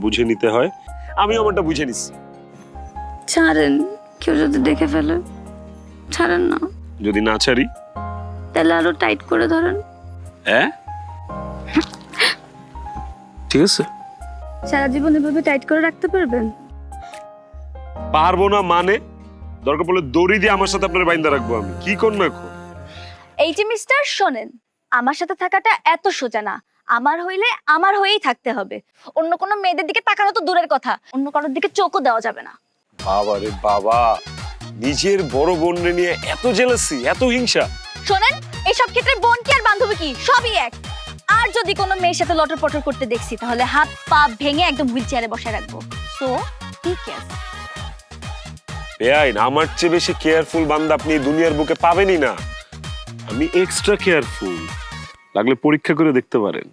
বুঝে নিতে হয়, আমি আমারটা বুঝে নিছি। ছাড়েন, কেউ যদি দেখে ফেলে। ছাড়েন না। যদি না ছাড়ি? তাহলে আরো টাইট করে ধরেন। হ্যাঁ, ঠিক আছে। সারা জীবন এভাবে টাইট করে রাখতে পারবেন? পারবো না মানে? দরকার পড়লে দড়ি দিয়ে আমার সাথে আপনার বাইন্দা রাখবো আমি। কি করুন না এখন? এই যে মিস্টার শোনেন, আমার সাথে থাকাটা এত সোজা না। আমার হইলে আমার হয়েই থাকতে হবে। অন্য কোনো মেয়েদের দিকে তাকানো তো দূরের কথা, অন্য কারোর দিকে চোখও দেওয়া যাবে না। বাবা রে বাবা, নিজের বড় বোন নিয়ে এত জেলাসি, এত হিংসা। শোনেন, এইসব ক্ষেত্রে বোন কি আর বান্ধবী কি সবই এক। আর যদি কোনো মেয়ের সাথে লটর পটর করতে দেখছি তাহলে হাত পা ভেঙে একদম হুইল চেয়ারে বসায় রাখবো। সো ঠিক আছে। বেআইন, আমার চেয়ে বেশি কেয়ারফুল বান্দা আপনি এই দুনিয়ার বুকে পাবেনই না। আমি এক্সট্রা কেয়ারফুল, লাগলে পরীক্ষা করে দেখতে পারেন।